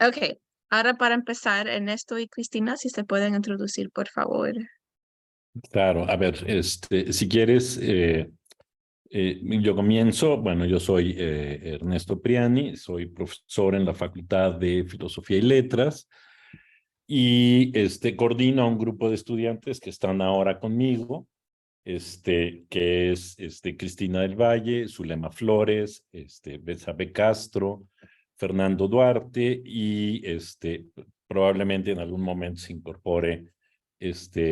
Ok, ahora para empezar, Ernesto y Cristina, si se pueden introducir, por favor. Claro, a ver, si quieres, yo comienzo. Bueno, yo soy Ernesto Priani, soy profesor en la Facultad de Filosofía y Letras y coordino a un grupo de estudiantes que están ahora conmigo, que es Cristina del Valle, Zulema Flores, Betsabe Castro, Fernando Duarte y probablemente en algún momento se incorpore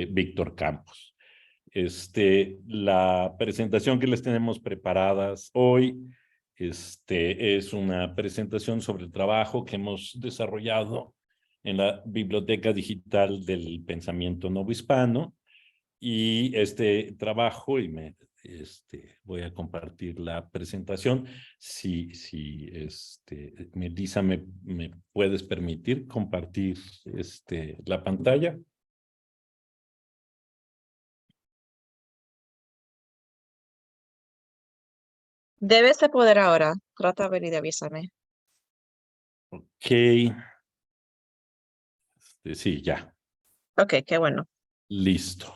Víctor Campos. La presentación que les tenemos preparadas hoy es una presentación sobre el trabajo que hemos desarrollado en la Biblioteca Digital del Pensamiento Novohispano. Y este trabajo, voy a compartir la presentación. Si Melissa, me puedes permitir compartir la pantalla. Debes de poder ahora. Trata de ver y de avísame. Ok, sí, ya, Ok, qué bueno. listo.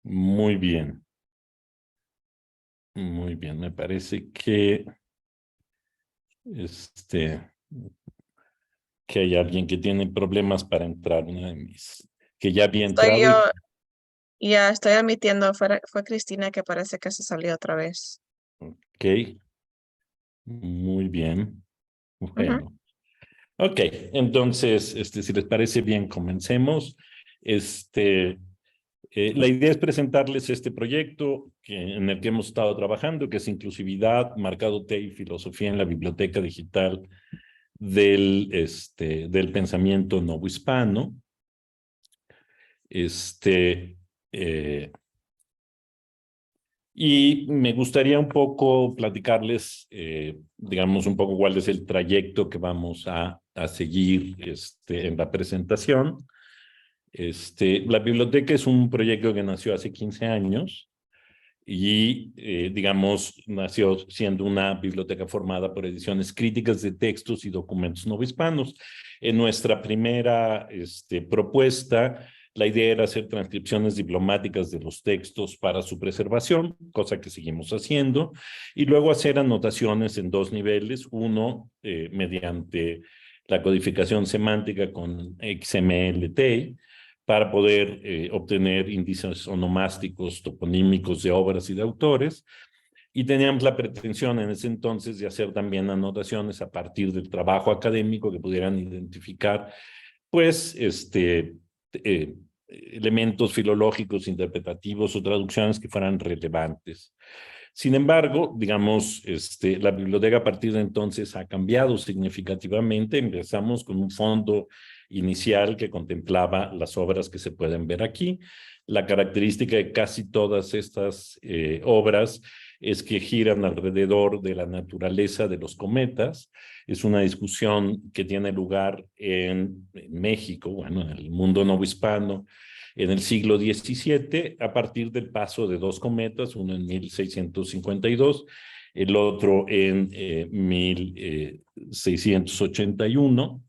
Muy bien, muy bien. Me parece este, que hay alguien que tiene problemas para entrar, una de mis, que ya había Estoy entrado yo, y, ya estoy admitiendo, fue Cristina que parece que se salió otra vez. ok, muy bien. Ujú. Bueno, ok, entonces, si les parece bien, comencemos. La idea es presentarles este proyecto en el que hemos estado trabajando, que es Inclusividad, Mercadotecnia y Filosofía en la Biblioteca Digital del Pensamiento Novohispano. Eh, y me gustaría un poco platicarles, digamos, un poco cuál es el trayecto que vamos a seguir en la presentación. La biblioteca es un proyecto que nació hace 15 años y, digamos, nació siendo una biblioteca formada por ediciones críticas de textos y documentos novohispanos. En nuestra primera propuesta, la idea era hacer transcripciones diplomáticas de los textos para su preservación, cosa que seguimos haciendo, y luego hacer anotaciones en dos niveles: uno, mediante la codificación semántica con XMLT, para poder obtener índices onomásticos, toponímicos de obras y de autores. Y teníamos la pretensión en ese entonces de hacer también anotaciones a partir del trabajo académico que pudieran identificar, pues, elementos filológicos, interpretativos o traducciones que fueran relevantes. Sin embargo, digamos, la biblioteca a partir de entonces ha cambiado significativamente. Empezamos con un fondo inicial que contemplaba las obras que se pueden ver aquí. La característica de casi todas estas obras es que giran alrededor de la naturaleza de los cometas. Es una discusión que tiene lugar en México, bueno, en el mundo novohispano, en el siglo XVII, a partir del paso de dos cometas, uno en 1652, el otro en 1681,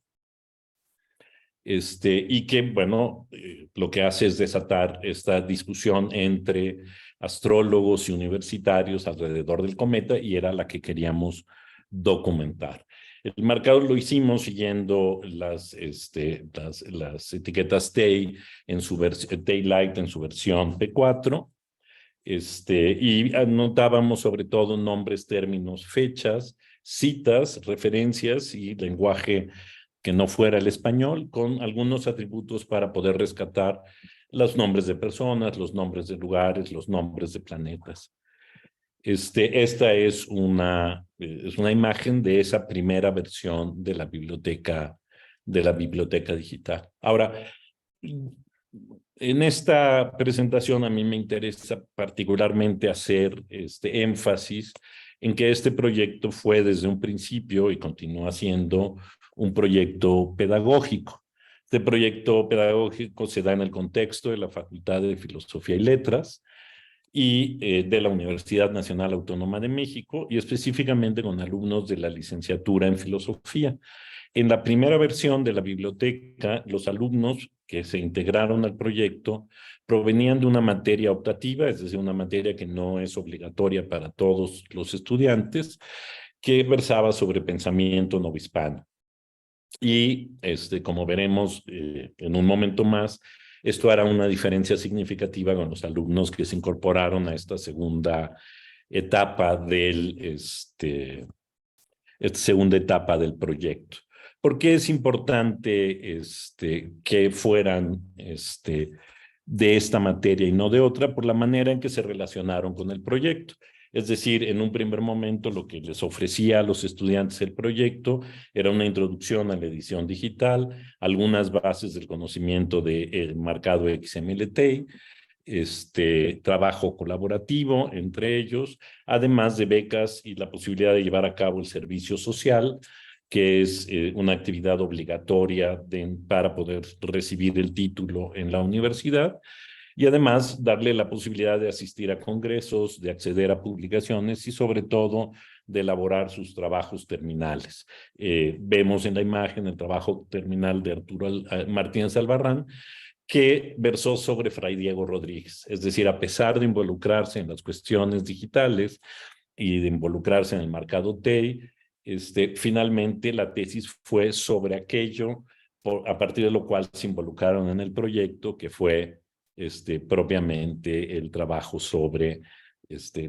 y que, bueno, lo que hace es desatar esta discusión entre astrólogos y universitarios alrededor del cometa, y era la que queríamos documentar. El marcador lo hicimos siguiendo las etiquetas TEI en su TEI Light en su versión P4, y anotábamos sobre todo nombres, términos, fechas, citas, referencias y lenguaje que no fuera el español, con algunos atributos para poder rescatar los nombres de personas, los nombres de lugares, los nombres de planetas. Esta es una imagen de esa primera versión de la biblioteca digital. Ahora, en esta presentación a mí me interesa particularmente hacer énfasis en que este proyecto fue desde un principio y continúa siendo un proyecto pedagógico. Este proyecto pedagógico se da en el contexto de la Facultad de Filosofía y Letras, y de la Universidad Nacional Autónoma de México, y específicamente con alumnos de la licenciatura en filosofía. En la primera versión de la biblioteca, los alumnos que se integraron al proyecto provenían de una materia optativa, es decir, una materia que no es obligatoria para todos los estudiantes, que versaba sobre pensamiento novohispano. Y como veremos en un momento más, esto hará una diferencia significativa con los alumnos que se incorporaron a esta segunda etapa esta segunda etapa del proyecto. ¿Por qué es importante que fueran de esta materia y no de otra? Por la manera en que se relacionaron con el proyecto. Es decir, en un primer momento lo que les ofrecía a los estudiantes el proyecto era una introducción a la edición digital, algunas bases del conocimiento del marcado XMLT, trabajo colaborativo entre ellos, además de becas y la posibilidad de llevar a cabo el servicio social, que es una actividad obligatoria para poder recibir el título en la universidad, y además darle la posibilidad de asistir a congresos, de acceder a publicaciones y sobre todo de elaborar sus trabajos terminales. Vemos en la imagen el trabajo terminal de Arturo Martínez Albarrán, que versó sobre Fray Diego Rodríguez. Es decir, a pesar de involucrarse en las cuestiones digitales y de involucrarse en el marcado TEI, finalmente la tesis fue sobre aquello a partir de lo cual se involucraron en el proyecto, que fue propiamente el trabajo sobre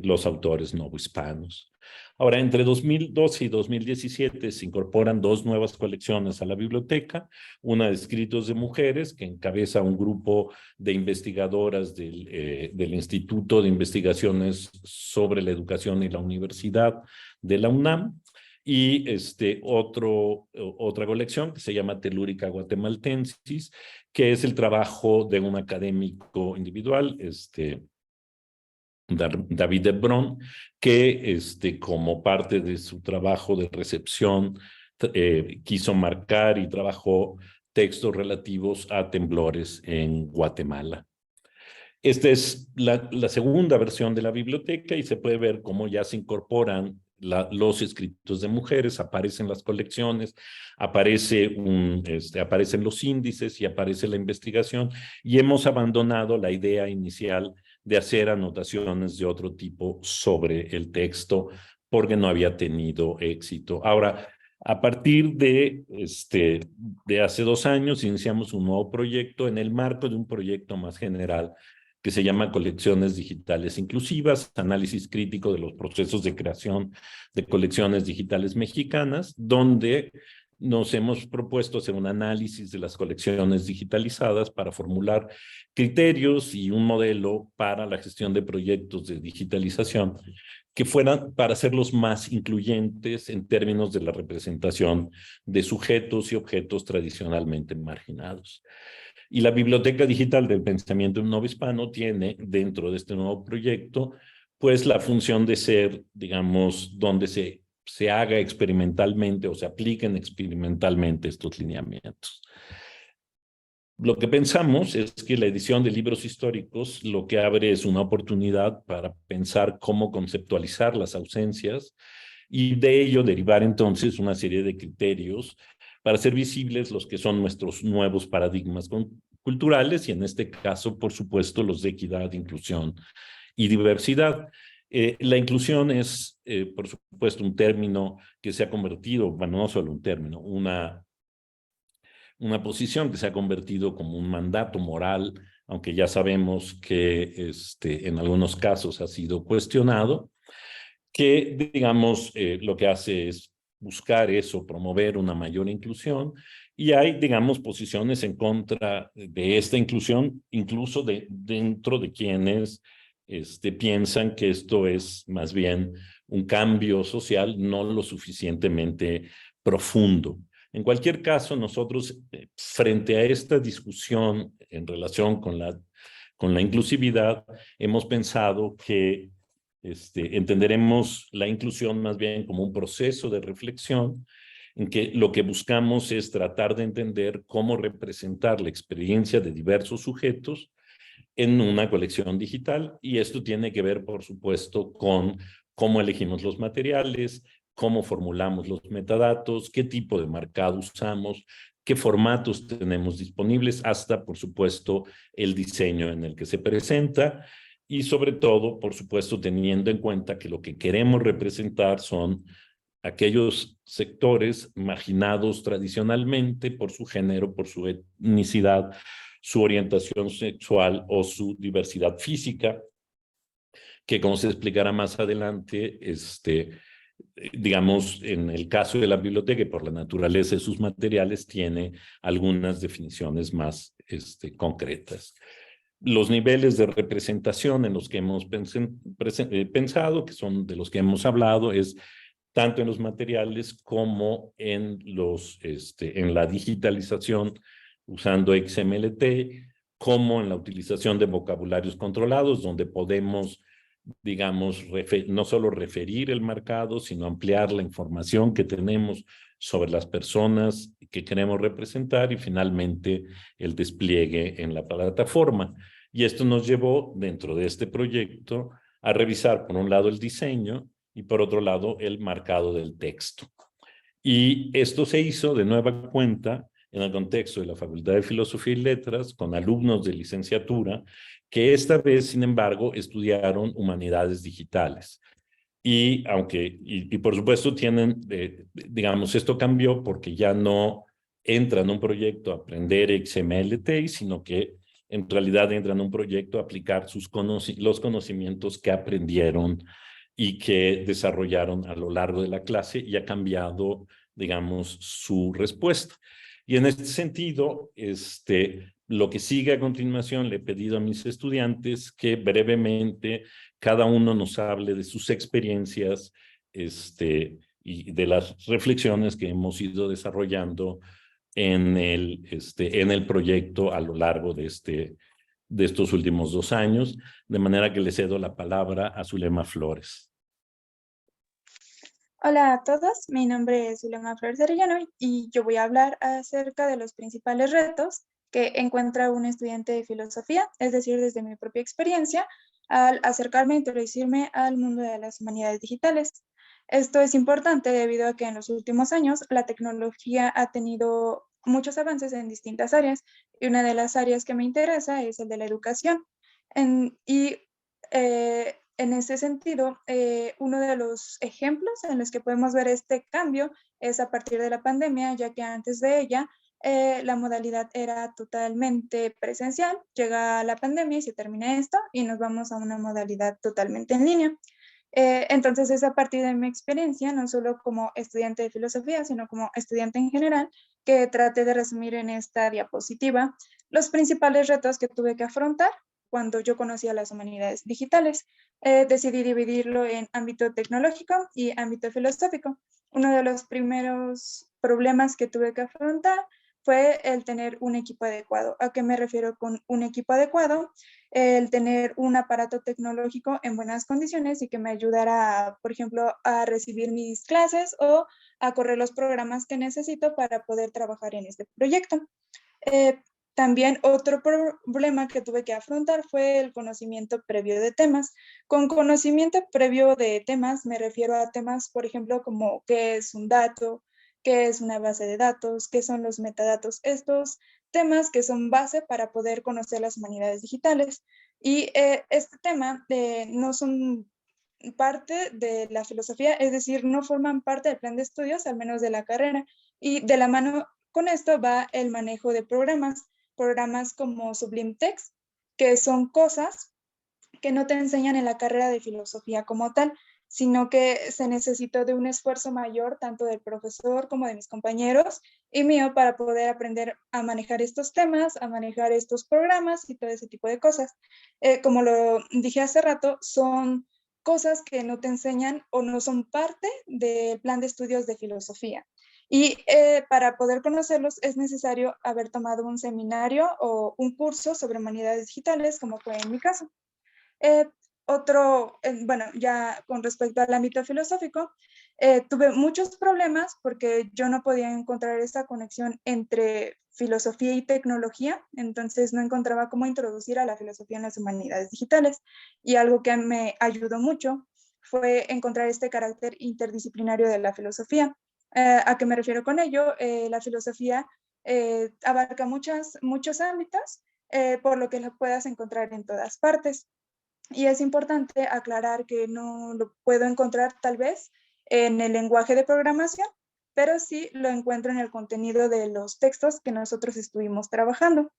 los autores novohispanos. Ahora, entre 2012 y 2017 se incorporan dos nuevas colecciones a la biblioteca, una de escritos de mujeres que encabeza un grupo de investigadoras del Instituto de Investigaciones sobre la Educación y la Universidad de la UNAM, y otra colección que se llama Telúrica Guatemaltensis, que es el trabajo de un académico individual, David Hebrón, que como parte de su trabajo de recepción quiso marcar y trabajó textos relativos a temblores en Guatemala. Esta es la segunda versión de la biblioteca y se puede ver cómo ya se incorporan los escritos de mujeres, aparecen las colecciones, aparecen los índices y aparece la investigación, y hemos abandonado la idea inicial de hacer anotaciones de otro tipo sobre el texto porque no había tenido éxito. Ahora, a partir de hace 2 años iniciamos un nuevo proyecto en el marco de un proyecto más general que se llama Colecciones Digitales Inclusivas, análisis crítico de los procesos de creación de colecciones digitales mexicanas, donde nos hemos propuesto hacer un análisis de las colecciones digitalizadas para formular criterios y un modelo para la gestión de proyectos de digitalización que fueran para hacerlos más incluyentes en términos de la representación de sujetos y objetos tradicionalmente marginados. Y la Biblioteca Digital del Pensamiento Novohispano tiene dentro de este nuevo proyecto pues la función de ser, digamos, donde se haga experimentalmente o se apliquen experimentalmente estos lineamientos. Lo que pensamos es que la edición de libros históricos lo que abre es una oportunidad para pensar cómo conceptualizar las ausencias y de ello derivar entonces una serie de criterios para hacer visibles los que son nuestros nuevos paradigmas culturales y en este caso, por supuesto, los de equidad, inclusión y diversidad. La inclusión es, por supuesto, un término que se ha convertido, bueno, no solo un término, una posición que se ha convertido como un mandato moral, aunque ya sabemos que en algunos casos ha sido cuestionado, que, digamos, lo que hace es buscar eso, promover una mayor inclusión, y hay, digamos, posiciones en contra de esta inclusión, incluso dentro de quienes piensan que esto es más bien un cambio social no lo suficientemente profundo. En cualquier caso, nosotros, frente a esta discusión en relación con la inclusividad, hemos pensado que entenderemos la inclusión más bien como un proceso de reflexión en que lo que buscamos es tratar de entender cómo representar la experiencia de diversos sujetos en una colección digital. Y esto tiene que ver, por supuesto, con cómo elegimos los materiales, cómo formulamos los metadatos, qué tipo de marcado usamos, qué formatos tenemos disponibles, hasta, por supuesto, el diseño en el que se presenta. Y sobre todo, por supuesto, teniendo en cuenta que lo que queremos representar son aquellos sectores marginados tradicionalmente por su género, por su etnicidad, su orientación sexual o su diversidad física, que como se explicará más adelante, digamos, en el caso de la biblioteca y por la naturaleza de sus materiales, tiene algunas definiciones más concretas. Los niveles de representación en los que hemos pensado, que son de los que hemos hablado, es tanto en los materiales como en, en la digitalización usando XMLT, como en la utilización de vocabularios controlados, donde podemos, digamos, no solo referir el marcado, sino ampliar la información que tenemos sobre las personas que queremos representar y finalmente el despliegue en la plataforma. Y esto nos llevó, dentro de este proyecto, a revisar, por un lado, el diseño y, por otro lado, el marcado del texto. Y esto se hizo de nueva cuenta en el contexto de la Facultad de Filosofía y Letras, con alumnos de licenciatura, que esta vez, sin embargo, estudiaron humanidades digitales. Y aunque, y por supuesto tienen, digamos, esto cambió porque ya no entran en un proyecto a aprender XMLT, sino que en realidad entran en un proyecto a aplicar los conocimientos que aprendieron y que desarrollaron a lo largo de la clase, y ha cambiado, digamos, su respuesta. Y en este sentido, lo que sigue a continuación, le he pedido a mis estudiantes que brevemente cada uno nos hable de sus experiencias y de las reflexiones que hemos ido desarrollando en el proyecto a lo largo de estos últimos 2 años, de manera que le cedo la palabra a Zulema Flores. Hola a todos, mi nombre es Zulema Flores Arellano y yo voy a hablar acerca de los principales retos que encuentra un estudiante de filosofía, es decir, desde mi propia experiencia, al acercarme e introducirme al mundo de las humanidades digitales. Esto es importante debido a que en los últimos años la tecnología ha tenido muchos avances en distintas áreas, y una de las áreas que me interesa es el de la educación. En ese sentido, uno de los ejemplos en los que podemos ver este cambio es a partir de la pandemia, ya que antes de ella la modalidad era totalmente presencial. Llega la pandemia y se termina esto y nos vamos a una modalidad totalmente en línea. Entonces es a partir de mi experiencia, no solo como estudiante de filosofía, sino como estudiante en general, que traté de resumir en esta diapositiva los principales retos que tuve que afrontar cuando yo conocía las humanidades digitales. Decidí dividirlo en ámbito tecnológico y ámbito filosófico. Uno de los primeros problemas que tuve que afrontar fue el tener un equipo adecuado. ¿A qué me refiero con un equipo adecuado? El tener un aparato tecnológico en buenas condiciones y que me ayudara, por ejemplo, a recibir mis clases o a correr los programas que necesito para poder trabajar en este proyecto. También otro problema que tuve que afrontar fue el conocimiento previo de temas. Con conocimiento previo de temas me refiero a temas, por ejemplo, como qué es un dato, qué es una base de datos, qué son los metadatos, estos temas que son base para poder conocer las humanidades digitales. Y este tema no son parte de la filosofía, es decir, no forman parte del plan de estudios, al menos de la carrera. Y de la mano con esto va el manejo de programas como Sublime Text, que son cosas que no te enseñan en la carrera de filosofía como tal, sino que se necesitó de un esfuerzo mayor tanto del profesor como de mis compañeros y mío para poder aprender a manejar estos temas, a manejar estos programas y todo ese tipo de cosas. Como lo dije hace rato, son cosas que no te enseñan o no son parte del plan de estudios de filosofía. Y para poder conocerlos es necesario haber tomado un seminario o un curso sobre humanidades digitales, como fue en mi caso. Bueno, ya con respecto al ámbito filosófico, tuve muchos problemas porque yo no podía encontrar esa conexión entre filosofía y tecnología, entonces no encontraba cómo introducir a la filosofía en las humanidades digitales. Y algo que me ayudó mucho fue encontrar este carácter interdisciplinario de la filosofía. ¿A qué me refiero con ello? La filosofía abarca muchos ámbitos, por lo que la puedas encontrar en todas partes. Y es importante aclarar que no lo puedo encontrar tal vez en el lenguaje de programación, pero sí lo encuentro en el contenido de los textos que nosotros estuvimos trabajando.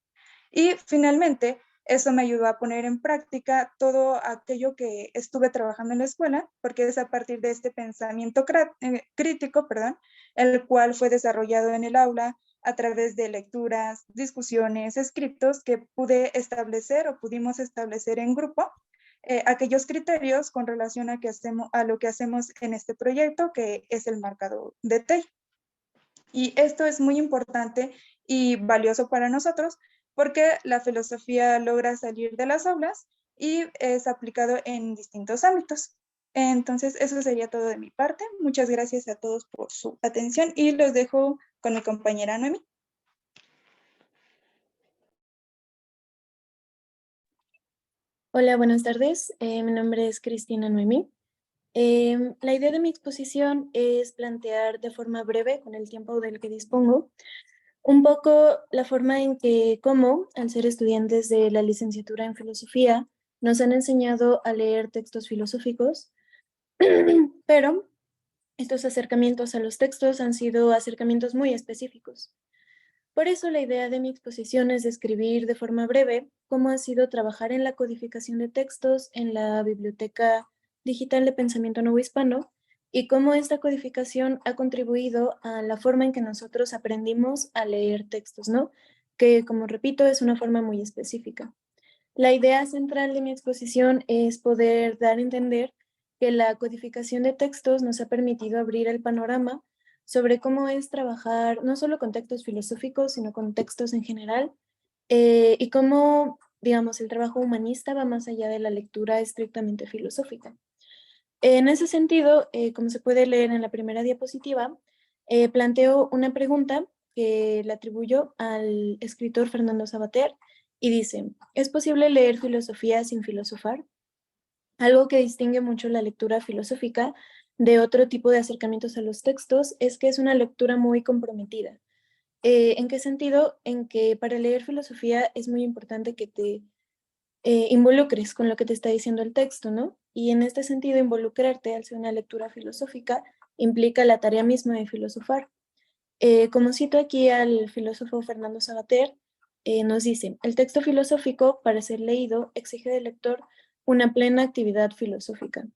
Y finalmente, eso me ayudó a poner en práctica todo aquello que estuve trabajando en la escuela, porque es a partir de este pensamiento crítico, perdón, el cual fue desarrollado en el aula a través de lecturas, discusiones, escritos que pude establecer o pudimos establecer en grupo aquellos criterios con relación a lo que hacemos en este proyecto, que es el marcado de TEI. Y esto es muy importante y valioso para nosotros porque la filosofía logra salir de las aulas y es aplicado en distintos ámbitos. Entonces, eso sería todo de mi parte. Muchas gracias a todos por su atención y los dejo con mi compañera Noemi. Hola, buenas tardes. Mi nombre es Cristina Noemí. La idea de mi exposición es plantear de forma breve, con el tiempo del que dispongo, un poco la forma en que, como, al ser estudiantes de la licenciatura en filosofía, nos han enseñado a leer textos filosóficos, pero estos acercamientos a los textos han sido acercamientos muy específicos. Por eso la idea de mi exposición es describir de forma breve cómo ha sido trabajar en la codificación de textos en la Biblioteca Digital de Pensamiento Nuevo Hispano y cómo esta codificación ha contribuido a la forma en que nosotros aprendimos a leer textos, ¿no? Que, como repito, es una forma muy específica. La idea central de mi exposición es poder dar a entender que la codificación de textos nos ha permitido abrir el panorama sobre cómo es trabajar no solo con textos filosóficos, sino con textos en general, y cómo, digamos, el trabajo humanista va más allá de la lectura estrictamente filosófica. En ese sentido, como se puede leer en la primera diapositiva, planteo una pregunta que le atribuyo al escritor Fernando Savater y dice, ¿es posible leer filosofía sin filosofar? Algo que distingue mucho la lectura filosófica de otro tipo de acercamientos a los textos es que es una lectura muy comprometida. ¿En qué sentido? En que para leer filosofía es muy importante que te involucres con lo que te está diciendo el texto, ¿no? Y en este sentido, involucrarte al ser una lectura filosófica implica la tarea misma de filosofar. Como cito aquí al filósofo Fernando Savater, nos dice, el texto filosófico, para ser leído, exige del lector una plena actividad filosófica.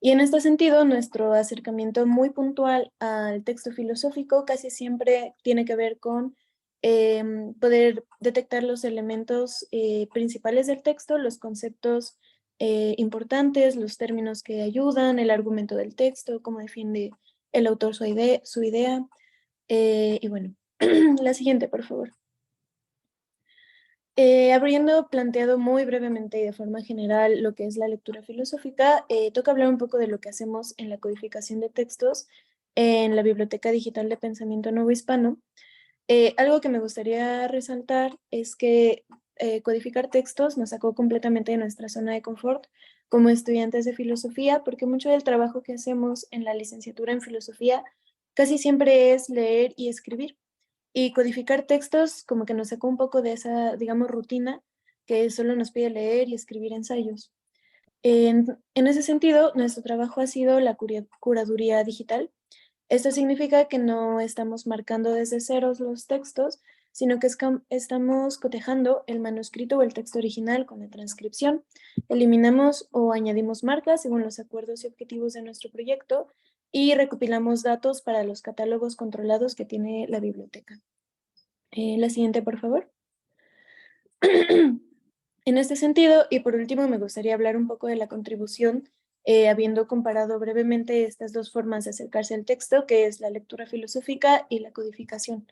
Y en este sentido, nuestro acercamiento muy puntual al texto filosófico casi siempre tiene que ver con poder detectar los elementos principales del texto, los conceptos importantes, los términos que ayudan, el argumento del texto, cómo defiende el autor su idea. Y bueno, la siguiente, por favor. Habiendo planteado muy brevemente y de forma general lo que es la lectura filosófica, toca hablar un poco de lo que hacemos en la codificación de textos en la Biblioteca Digital de Pensamiento Nuevo Hispano. Algo que me gustaría resaltar es que codificar textos nos sacó completamente de nuestra zona de confort como estudiantes de filosofía, porque mucho del trabajo que hacemos en la licenciatura en filosofía casi siempre es leer y escribir. Y codificar textos como que nos sacó un poco de esa, digamos, rutina que solo nos pide leer y escribir ensayos. En ese sentido, nuestro trabajo ha sido la curaduría digital. Esto significa que no estamos marcando desde ceros los textos, sino que estamos cotejando el manuscrito o el texto original con la transcripción. Eliminamos o añadimos marcas según los acuerdos y objetivos de nuestro proyecto y recopilamos datos para los catálogos controlados que tiene la biblioteca. La siguiente, por favor. En este sentido, y por último, me gustaría hablar un poco de la contribución, habiendo comparado brevemente estas dos formas de acercarse al texto, que es la lectura filosófica y la codificación.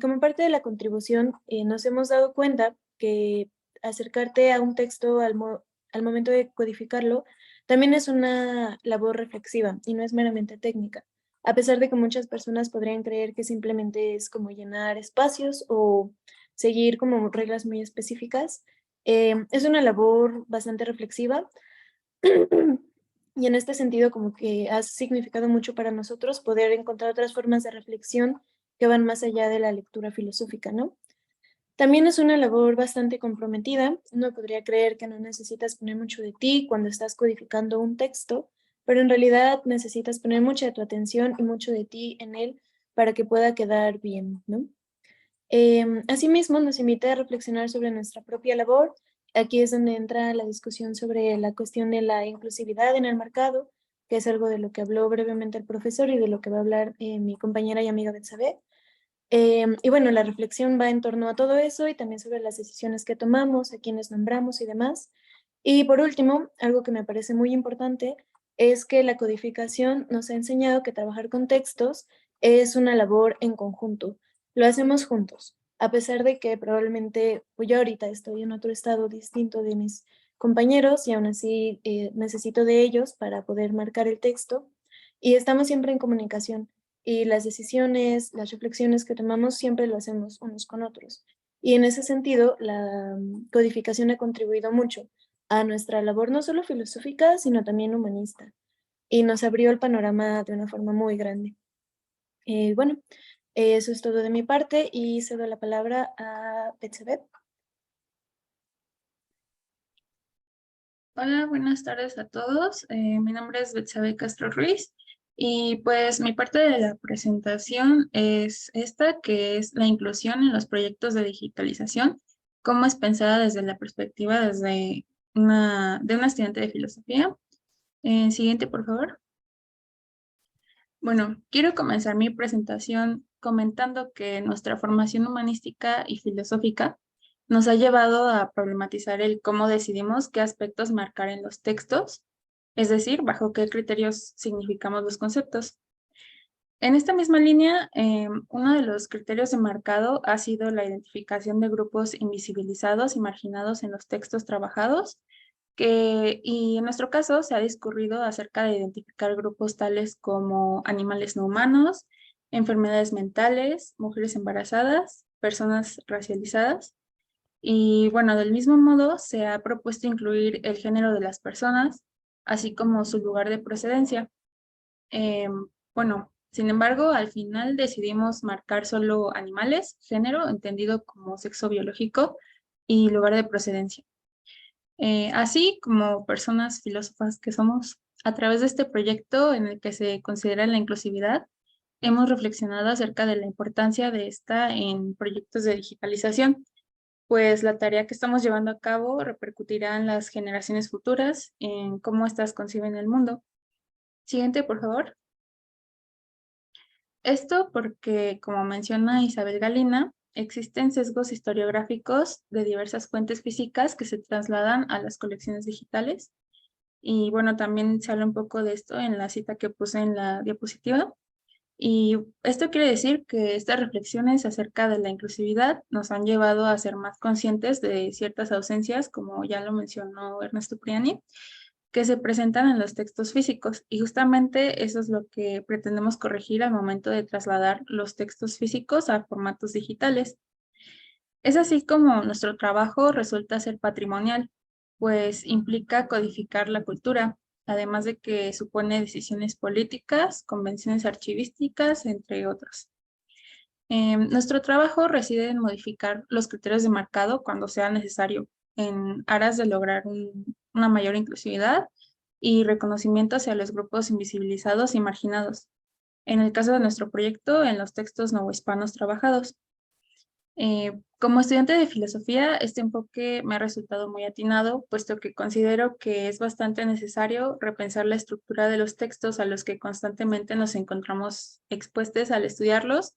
Como parte de la contribución, nos hemos dado cuenta que acercarte a un texto al momento de codificarlo también es una labor reflexiva y no es meramente técnica. a pesar de que muchas personas podrían creer que simplemente es como llenar espacios o seguir como reglas muy específicas. Es una labor bastante reflexiva y en este sentido como que ha significado mucho para nosotros poder encontrar otras formas de reflexión que van más allá de la lectura filosófica, ¿no? También es una labor bastante comprometida. Uno podría creer que no necesitas poner mucho de ti cuando estás codificando un texto, pero en realidad necesitas poner mucha de tu atención y mucho de ti en él para que pueda quedar bien, ¿no? Asimismo, nos invita a reflexionar sobre nuestra propia labor. Aquí es donde entra la discusión sobre la cuestión de la inclusividad en el mercado, que es algo de lo que habló brevemente el profesor y de lo que va a hablar mi compañera y amiga Betsabe. Y bueno, la reflexión va en torno a todo eso y también sobre las decisiones que tomamos, a quienes nombramos y demás. Y por último, algo que me parece muy importante es que la codificación nos ha enseñado que trabajar con textos es una labor en conjunto. Lo hacemos juntos, a pesar de que probablemente pues yo ahorita estoy en otro estado distinto de mis compañeros y aún así necesito de ellos para poder marcar el texto y estamos siempre en comunicación y las decisiones, las reflexiones que tomamos siempre lo hacemos unos con otros. Y en ese sentido, la codificación ha contribuido mucho a nuestra labor, no solo filosófica, sino también humanista. Y nos abrió el panorama de una forma muy grande. Bueno, eso es todo de mi parte y cedo la palabra a Betsabe. Hola, buenas tardes a todos. Mi nombre es Betsabe Castro Ruiz y pues mi parte de la presentación es esta, que es la inclusión en los proyectos de digitalización, cómo es pensada desde la perspectiva de una estudiante de filosofía. Siguiente, por favor. Bueno, quiero comenzar mi presentación comentando que nuestra formación humanística y filosófica nos ha llevado a problematizar el cómo decidimos qué aspectos marcar en los textos, es decir, bajo qué criterios significamos los conceptos. En esta misma línea, uno de los criterios de marcado ha sido la identificación de grupos invisibilizados y marginados en los textos trabajados, y en nuestro caso se ha discurrido acerca de identificar grupos tales como animales no humanos, enfermedades mentales, mujeres embarazadas, personas racializadas. Y bueno, del mismo modo se ha propuesto incluir el género de las personas, así como su lugar de procedencia. Bueno, sin embargo, al final decidimos marcar solo animales, género, entendido como sexo biológico, y lugar de procedencia. Así como personas filósofas que somos, a través de este proyecto en el que se considera la inclusividad, hemos reflexionado acerca de la importancia de esta en proyectos de digitalización, pues la tarea que estamos llevando a cabo repercutirá en las generaciones futuras, en cómo éstas conciben el mundo. Siguiente, por favor. Esto porque, como menciona Isabel Galina, existen sesgos historiográficos de diversas fuentes físicas que se trasladan a las colecciones digitales. Y bueno, también se habla un poco de esto en la cita que puse en la diapositiva. Y esto quiere decir que estas reflexiones acerca de la inclusividad nos han llevado a ser más conscientes de ciertas ausencias, como ya lo mencionó Ernesto Priani, que se presentan en los textos físicos. Y justamente eso es lo que pretendemos corregir al momento de trasladar los textos físicos a formatos digitales. Es así como nuestro trabajo resulta ser patrimonial, pues implica codificar la cultura, además de que supone decisiones políticas, convenciones archivísticas, entre otros. Nuestro trabajo reside en modificar los criterios de marcado cuando sea necesario, en aras de lograr una mayor inclusividad y reconocimiento hacia los grupos invisibilizados y marginados. En el caso de nuestro proyecto, en los textos novohispanos trabajados. Como estudiante de filosofía, este enfoque me ha resultado muy atinado, puesto que considero que es bastante necesario repensar la estructura de los textos a los que constantemente nos encontramos expuestos al estudiarlos,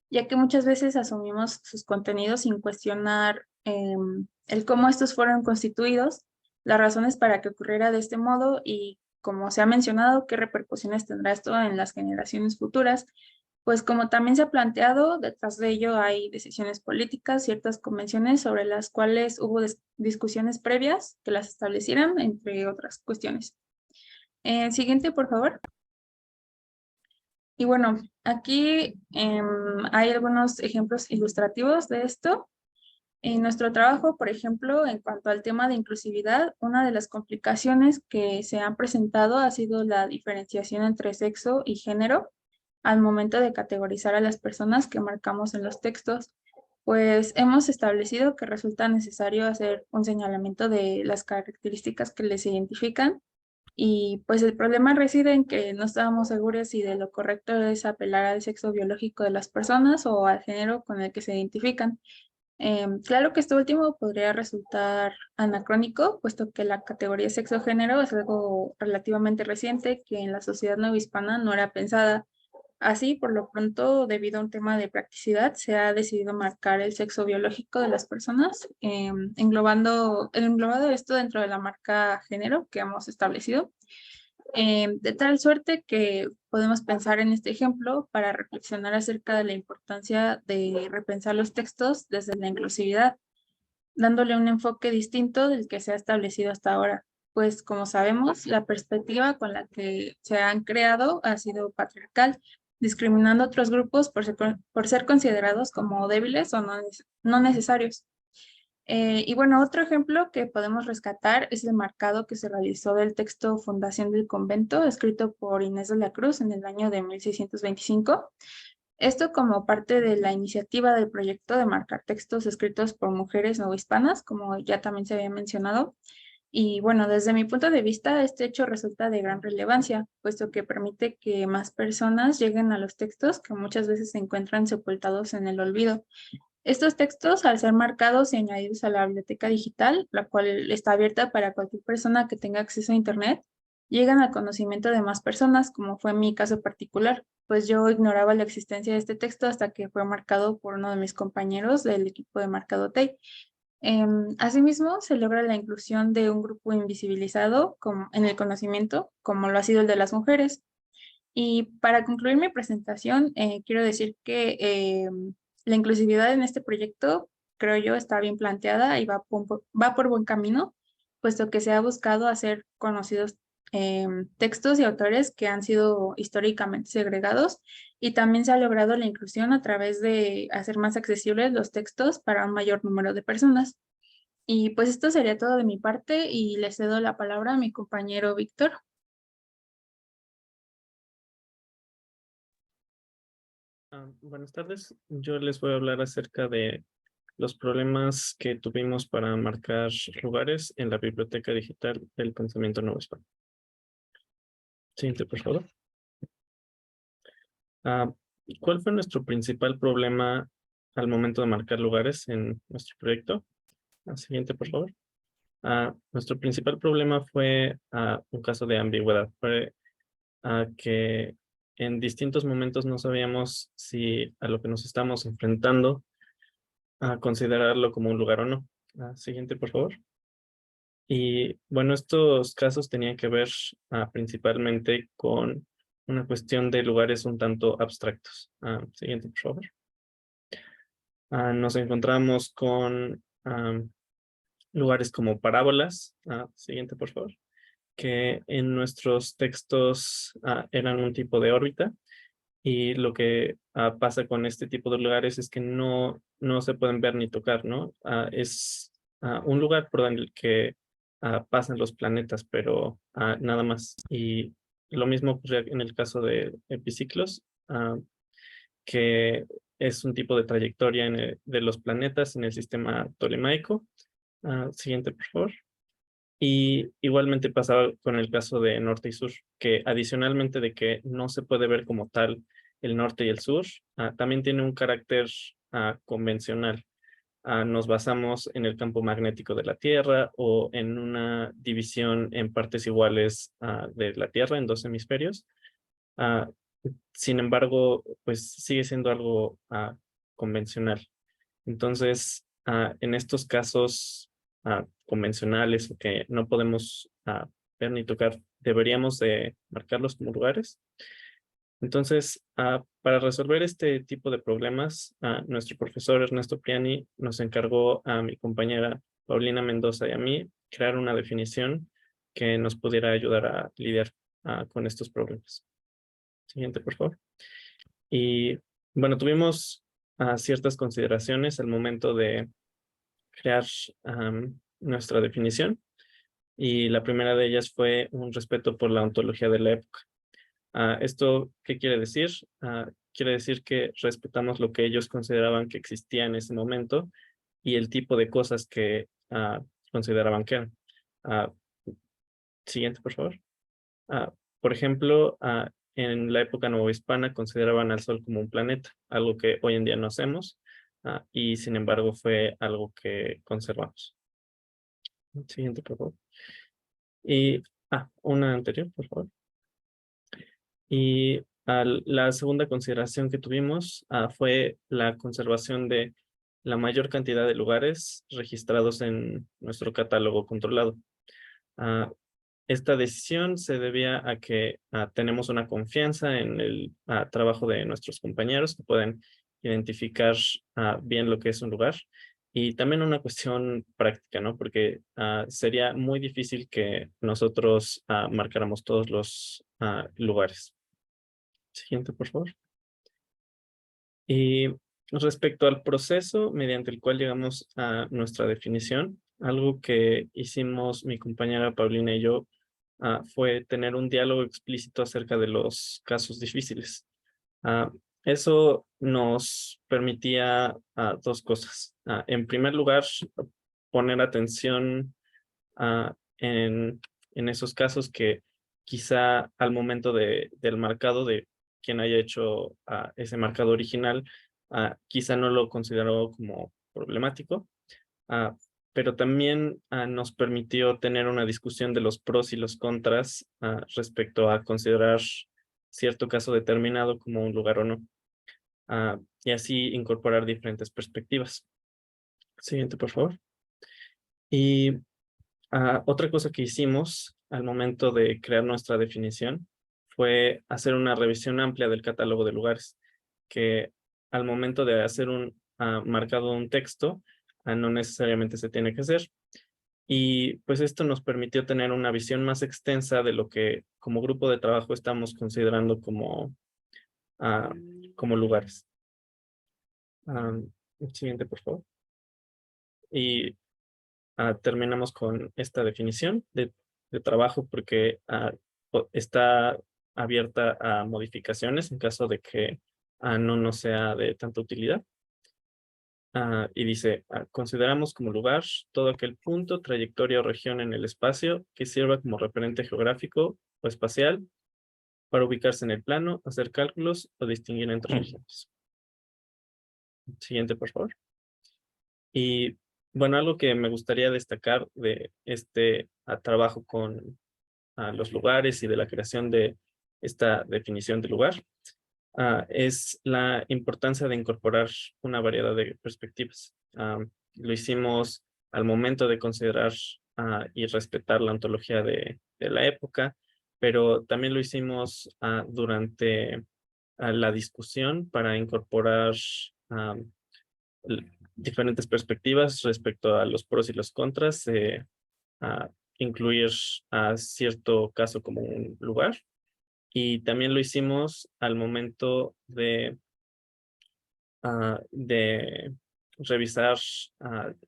ya que muchas veces asumimos sus contenidos sin cuestionar el cómo estos fueron constituidos, las razones para que ocurriera de este modo y, como se ha mencionado, qué repercusiones tendrá esto en las generaciones futuras. Pues como también se ha planteado, detrás de ello hay decisiones políticas, ciertas convenciones sobre las cuales hubo discusiones previas que las establecieran, entre otras cuestiones. Siguiente, por favor. Y bueno, aquí hay algunos ejemplos ilustrativos de esto. En nuestro trabajo, por ejemplo, en cuanto al tema de inclusividad, una de las complicaciones que se han presentado ha sido la diferenciación entre sexo y género al momento de categorizar a las personas que marcamos en los textos, pues hemos establecido que resulta necesario hacer un señalamiento de las características que les identifican y pues el problema reside en que no estábamos seguros si de lo correcto es apelar al sexo biológico de las personas o al género con el que se identifican. Claro que esto último podría resultar anacrónico, puesto que la categoría sexo-género es algo relativamente reciente que en la sociedad novohispana no era pensada. Así, por lo pronto, debido a un tema de practicidad, se ha decidido marcar el sexo biológico de las personas, englobado esto dentro de la marca género que hemos establecido. De tal suerte que podemos pensar en este ejemplo para reflexionar acerca de la importancia de repensar los textos desde la inclusividad, dándole un enfoque distinto del que se ha establecido hasta ahora. Pues como sabemos, la perspectiva con la que se han creado ha sido patriarcal, discriminando a otros grupos por ser considerados como débiles o no necesarios. Y bueno, otro ejemplo que podemos rescatar es el marcado que se realizó del texto Fundación del Convento, escrito por Inés de la Cruz en el año de 1625. Esto como parte de la iniciativa del proyecto de marcar textos escritos por mujeres no hispanas, como ya también se había mencionado. Y bueno, desde mi punto de vista, este hecho resulta de gran relevancia, puesto que permite que más personas lleguen a los textos que muchas veces se encuentran sepultados en el olvido. Estos textos, al ser marcados y añadidos a la biblioteca digital, la cual está abierta para cualquier persona que tenga acceso a Internet, llegan al conocimiento de más personas, como fue mi caso particular, pues yo ignoraba la existencia de este texto hasta que fue marcado por uno de mis compañeros del equipo de Marcado TEI. Asimismo, se logra la inclusión de un grupo invisibilizado en el conocimiento, como lo ha sido el de las mujeres. Y para concluir mi presentación, quiero decir que la inclusividad en este proyecto, creo yo, está bien planteada y va por buen camino, puesto que se ha buscado hacer conocidos textos y autores que han sido históricamente segregados y también se ha logrado la inclusión a través de hacer más accesibles los textos para un mayor número de personas. Y pues esto sería todo de mi parte y le cedo la palabra a mi compañero Víctor. Buenas tardes. Yo les voy a hablar acerca de los problemas que tuvimos para marcar lugares en la biblioteca digital del pensamiento nuevo hispano. Siguiente, por favor. ¿Cuál fue nuestro principal problema al momento de marcar lugares en nuestro proyecto? Siguiente, por favor. Nuestro principal problema fue un caso de ambigüedad. Fue que en distintos momentos no sabíamos si a lo que nos estamos enfrentando a considerarlo como un lugar o no. Siguiente, por favor. Y bueno, estos casos tenían que ver principalmente con una cuestión de lugares un tanto abstractos. Siguiente, por favor. Nos encontramos con lugares como parábolas. Siguiente, por favor. Que en nuestros textos eran un tipo de órbita. Y lo que pasa con este tipo de lugares es que no se pueden ver ni tocar, ¿no? Es un lugar por el que pasan los planetas, pero nada más. Y lo mismo ocurre en el caso de epiciclos, que es un tipo de trayectoria de los planetas en el sistema tolemaico. Siguiente, por favor. Y igualmente pasaba con el caso de norte y sur, que adicionalmente de que no se puede ver como tal el norte y el sur, también tiene un carácter convencional. Nos basamos en el campo magnético de la Tierra o en una división en partes iguales de la Tierra en dos hemisferios. Sin embargo, pues sigue siendo algo convencional. Entonces, en estos casos convencionales o que no podemos ver ni tocar, deberíamos de marcarlos como lugares. Entonces, para resolver este tipo de problemas, nuestro profesor Ernesto Priani nos encargó a mi compañera Paulina Mendoza y a mí crear una definición que nos pudiera ayudar a lidiar con estos problemas. Siguiente, por favor. Y bueno, tuvimos ciertas consideraciones al momento de crear nuestra definición. Y la primera de ellas fue un respeto por la ontología de la época. ¿Esto qué quiere decir? Quiere decir que respetamos lo que ellos consideraban que existía en ese momento y el tipo de cosas que consideraban que eran. Siguiente, por favor. Por ejemplo, en la época novohispana consideraban al Sol como un planeta, algo que hoy en día no hacemos, y sin embargo fue algo que conservamos. Siguiente, por favor. Y una anterior, por favor. Y la segunda consideración que tuvimos fue la conservación de la mayor cantidad de lugares registrados en nuestro catálogo controlado. Esta decisión se debía a que tenemos una confianza en el trabajo de nuestros compañeros que pueden identificar bien lo que es un lugar. Y también una cuestión práctica, ¿no? Porque sería muy difícil que nosotros marcáramos todos los lugares. Siguiente, por favor. Y respecto al proceso mediante el cual llegamos a nuestra definición, algo que hicimos mi compañera Paulina y yo fue tener un diálogo explícito acerca de los casos difíciles. Eso nos permitía dos cosas. En primer lugar, poner atención en esos casos que quizá al momento del marcado de quien haya hecho ese marcado original, quizá no lo consideró como problemático, pero también nos permitió tener una discusión de los pros y los contras respecto a considerar cierto caso determinado como un lugar o no, y así incorporar diferentes perspectivas. Siguiente, por favor. Y otra cosa que hicimos al momento de crear nuestra definición fue hacer una revisión amplia del catálogo de lugares, que al momento de hacer un marcado de un texto, no necesariamente se tiene que hacer. Y pues esto nos permitió tener una visión más extensa de lo que como grupo de trabajo estamos considerando como lugares. Siguiente, por favor. Y terminamos con esta definición de trabajo porque está abierta a modificaciones en caso de que no nos sea de tanta utilidad. Y dice, consideramos como lugar todo aquel punto, trayectoria o región en el espacio que sirva como referente geográfico o espacial para ubicarse en el plano, hacer cálculos o distinguir entre regiones. Siguiente, por favor. Y bueno, algo que me gustaría destacar de este trabajo con los lugares y de la creación de esta definición de lugar es la importancia de incorporar una variedad de perspectivas. Lo hicimos al momento de considerar y respetar la ontología de la época, pero también lo hicimos durante la discusión para incorporar diferentes perspectivas respecto a los pros y los contras, incluir a cierto caso como un lugar. Y también lo hicimos al momento de revisar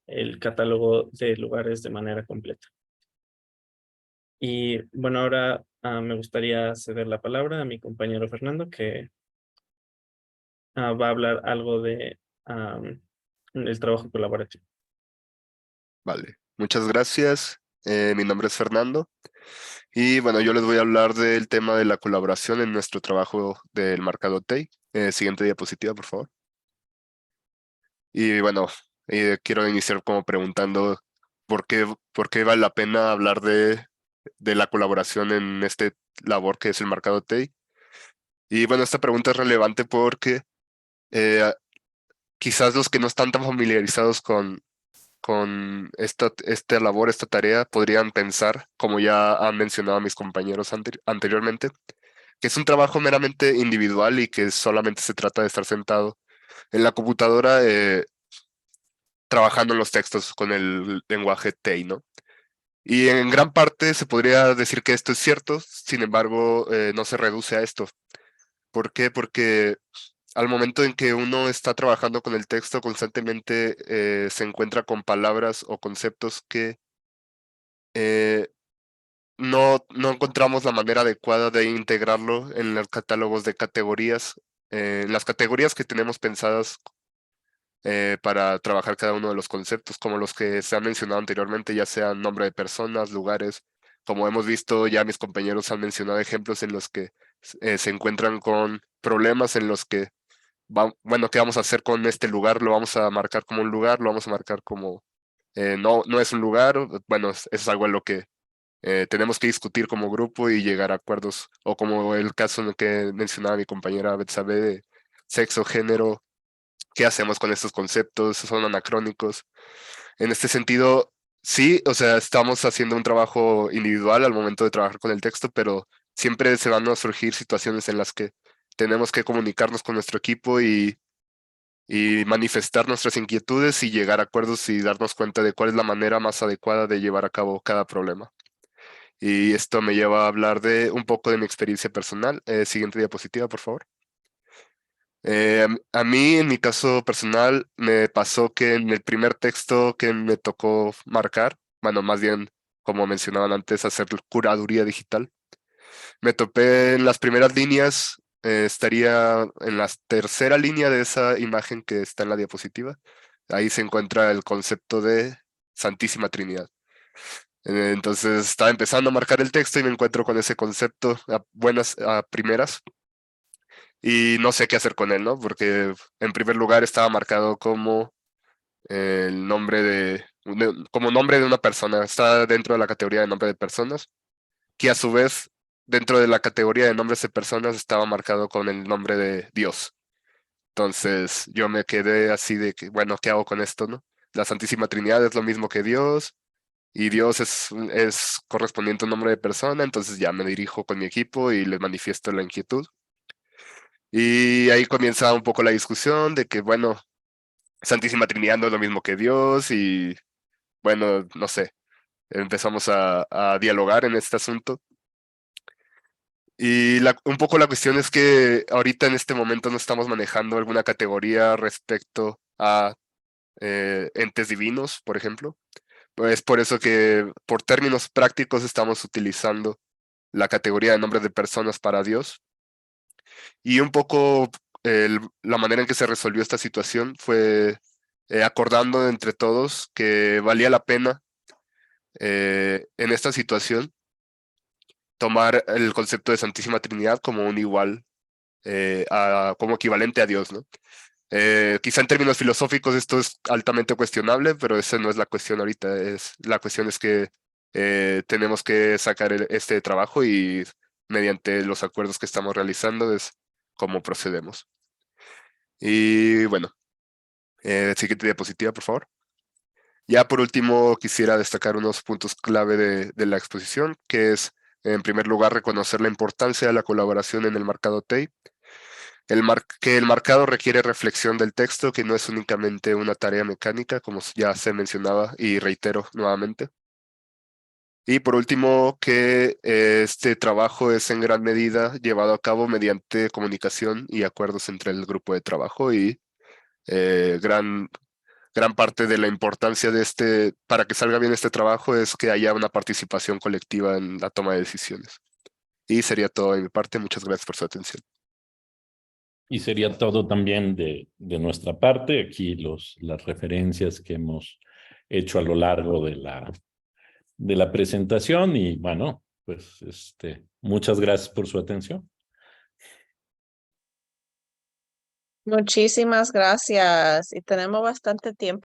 el catálogo de lugares de manera completa. Y bueno, ahora me gustaría ceder la palabra a mi compañero Fernando, que va a hablar algo de el trabajo colaborativo. Vale, muchas gracias. Mi nombre es Fernando. Y bueno, yo les voy a hablar del tema de la colaboración en nuestro trabajo del marcado TEI. Siguiente diapositiva, por favor. Y bueno, quiero iniciar como preguntando por qué vale la pena hablar de la colaboración en este labor que es el marcado TEI. Y bueno, esta pregunta es relevante porque quizás los que no están tan familiarizados con esta labor, esta tarea, podrían pensar, como ya han mencionado mis compañeros anteriormente, que es un trabajo meramente individual y que solamente se trata de estar sentado en la computadora trabajando en los textos con el lenguaje TEI, ¿no? Y en gran parte se podría decir que esto es cierto, sin embargo, no se reduce a esto. ¿Por qué? Porque al momento en que uno está trabajando con el texto, constantemente se encuentra con palabras o conceptos que no encontramos la manera adecuada de integrarlo en los catálogos de categorías, en las categorías que tenemos pensadas para trabajar cada uno de los conceptos, como los que se han mencionado anteriormente, ya sean nombre de personas, lugares. Como hemos visto, ya mis compañeros han mencionado ejemplos en los que se encuentran con problemas en los que, bueno, ¿qué vamos a hacer con este lugar? ¿Lo vamos a marcar como un lugar? ¿Lo vamos a marcar como no es un lugar? Bueno, eso es algo en lo que tenemos que discutir como grupo y llegar a acuerdos, o como el caso en el que mencionaba mi compañera Betsabe de sexo, género. ¿Qué hacemos con estos conceptos? ¿Son anacrónicos? En este sentido, sí, o sea, estamos haciendo un trabajo individual al momento de trabajar con el texto, pero siempre se van a surgir situaciones en las que tenemos que comunicarnos con nuestro equipo y manifestar nuestras inquietudes y llegar a acuerdos y darnos cuenta de cuál es la manera más adecuada de llevar a cabo cada problema. Y esto me lleva a hablar de un poco de mi experiencia personal. Siguiente diapositiva, por favor. A mí, en mi caso personal, me pasó que en el primer texto que me tocó marcar, bueno, más bien, como mencionaban antes, hacer curaduría digital, me topé en las primeras líneas, estaría en la tercera línea de esa imagen que está en la diapositiva. Ahí se encuentra el concepto de Santísima Trinidad. Entonces estaba empezando a marcar el texto y me encuentro con ese concepto a primeras. Y no sé qué hacer con él, ¿no? Porque en primer lugar estaba marcado como el nombre como nombre de una persona. Está dentro de la categoría de nombre de personas, que a su vez, dentro de la categoría de nombres de personas, estaba marcado con el nombre de Dios. Entonces yo me quedé así de que, bueno, ¿qué hago con esto, no? La Santísima Trinidad es lo mismo que Dios, y Dios es correspondiente a un nombre de persona, entonces ya me dirijo con mi equipo y les manifiesto la inquietud. Y ahí comienza un poco la discusión de que, bueno, Santísima Trinidad no es lo mismo que Dios y, bueno, no sé, empezamos a dialogar en este asunto. Y un poco la cuestión es que ahorita en este momento no estamos manejando alguna categoría respecto a entes divinos, por ejemplo. Es por eso que por términos prácticos estamos utilizando la categoría de nombres de personas para Dios. Y un poco la manera en que se resolvió esta situación fue acordando entre todos que valía la pena en esta situación tomar el concepto de Santísima Trinidad como un igual, como equivalente a Dios, ¿no? Quizá en términos filosóficos esto es altamente cuestionable, pero esa no es la cuestión ahorita. La cuestión es que tenemos que sacar este trabajo y mediante los acuerdos que estamos realizando es cómo procedemos. Y bueno, siguiente diapositiva, por favor. Ya por último, quisiera destacar unos puntos clave de la exposición, que es, en primer lugar, reconocer la importancia de la colaboración en el marcado TEI. Que el marcado requiere reflexión del texto, que no es únicamente una tarea mecánica, como ya se mencionaba y reitero nuevamente. Y por último, que este trabajo es en gran medida llevado a cabo mediante comunicación y acuerdos entre el grupo de trabajo y gran parte de la importancia de para que salga bien este trabajo es que haya una participación colectiva en la toma de decisiones. Y sería todo de mi parte. Muchas gracias por su atención. Y sería todo también de nuestra parte. Aquí las referencias que hemos hecho a lo largo de la presentación. Y bueno, pues muchas gracias por su atención. Muchísimas gracias. Y tenemos bastante tiempo.